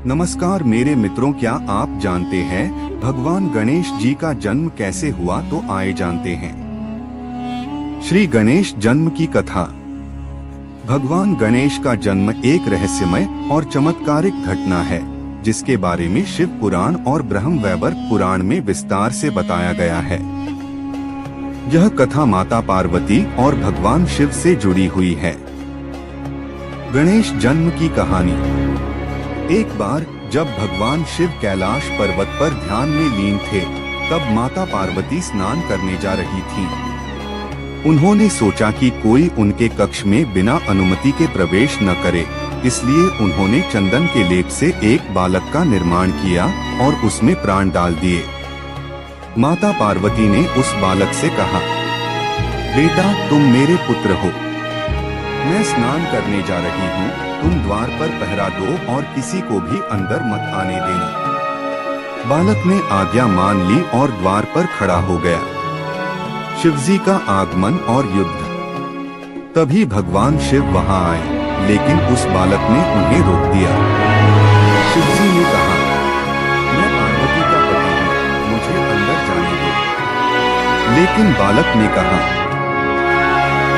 नमस्कार मेरे मित्रों, क्या आप जानते हैं भगवान गणेश जी का जन्म कैसे हुआ? तो आइए जानते हैं। श्री गणेश जन्म की कथा। भगवान गणेश का जन्म एक रहस्यमय और चमत्कारिक घटना है, जिसके बारे में शिव पुराण और ब्रह्म वैवर्त पुराण में विस्तार से बताया गया है। यह कथा माता पार्वती और भगवान शिव से जुड़ी हुई है। गणेश जन्म की कहानी। एक बार जब भगवान शिव कैलाश पर्वत पर ध्यान में लीन थे, तब माता पार्वती स्नान करने जा रही थीं। उन्होंने सोचा कि कोई उनके कक्ष में बिना अनुमति के प्रवेश न करे, इसलिए उन्होंने चंदन के लेप से एक बालक का निर्माण किया और उसमें प्राण डाल दिए। माता पार्वती ने उस बालक से कहा, बेटा तुम मेरे पुत्र हो, मैं स्नान करने जा रही हूँ, तुम द्वार पर पहरा दो और किसी को भी अंदर मत आने देना। बालक ने आज्ञा मान ली और द्वार पर खड़ा हो गया। शिवजी का आगमन और युद्ध। तभी भगवान शिव वहां आए, लेकिन उस बालक ने उन्हें रोक दिया। शिवजी ने कहा, मैं पार्वती का पति हूँ, मुझे अंदर जाने दो। लेकिन बालक ने कहा,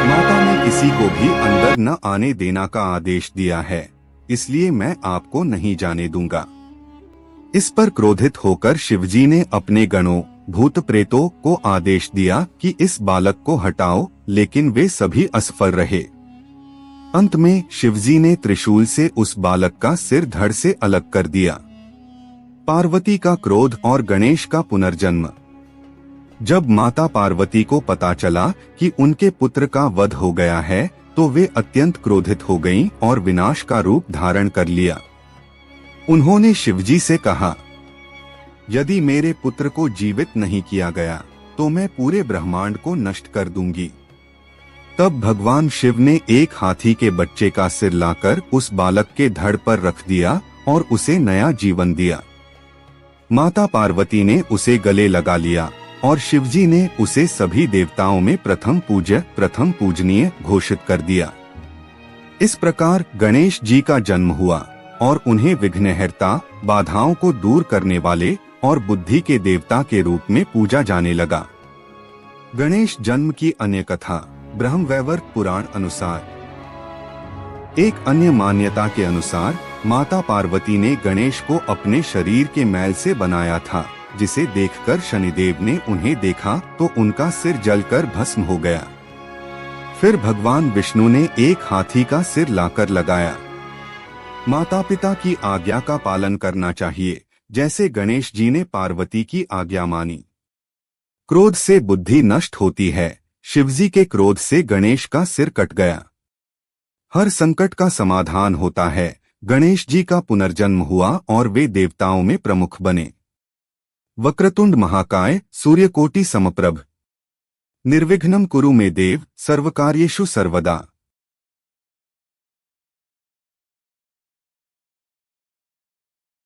माता ने किसी को भी अंदर न आने देना का आदेश दिया है, इसलिए मैं आपको नहीं जाने दूंगा। इस पर क्रोधित होकर शिवजी ने अपने गणों भूत प्रेतों को आदेश दिया कि इस बालक को हटाओ, लेकिन वे सभी असफल रहे। अंत में शिवजी ने त्रिशूल से उस बालक का सिर धड़ से अलग कर दिया। पार्वती का क्रोध और गणेश का पुनर्जन्म। जब माता पार्वती को पता चला कि उनके पुत्र का वध हो गया है, तो वे अत्यंत क्रोधित हो गईं और विनाश का रूप धारण कर लिया। उन्होंने शिवजी से कहा, यदि मेरे पुत्र को जीवित नहीं किया गया तो मैं पूरे ब्रह्मांड को नष्ट कर दूंगी। तब भगवान शिव ने एक हाथी के बच्चे का सिर लाकर उस बालक के धड़ पर रख दिया और उसे नया जीवन दिया। माता पार्वती ने उसे गले लगा लिया और शिवजी ने उसे सभी देवताओं में प्रथम पूजनीय घोषित कर दिया। इस प्रकार गणेश जी का जन्म हुआ और उन्हें विघ्नहर्ता, बाधाओं को दूर करने वाले और बुद्धि के देवता के रूप में पूजा जाने लगा। गणेश जन्म की अन्य कथा। ब्रह्म वैवर्त पुराण अनुसार। एक अन्य मान्यता के अनुसार माता पार्वती ने गणेश को अपने शरीर के मैल से बनाया था, जिसे देखकर शनिदेव ने उन्हें देखा तो उनका सिर जलकर भस्म हो गया। फिर भगवान विष्णु ने एक हाथी का सिर लाकर लगाया। माता पिता की आज्ञा का पालन करना चाहिए, जैसे गणेश जी ने पार्वती की आज्ञा मानी। क्रोध से बुद्धि नष्ट होती है। शिवजी के क्रोध से गणेश का सिर कट गया। हर संकट का समाधान होता है। गणेश जी का पुनर्जन्म हुआ और वे देवताओं में प्रमुख बने। वक्रतुंड महाकाय, सूर्यकोटि समप्रभ, निर्विघ्नं कुरु मे देव, सर्वकार्येषु सर्वदा।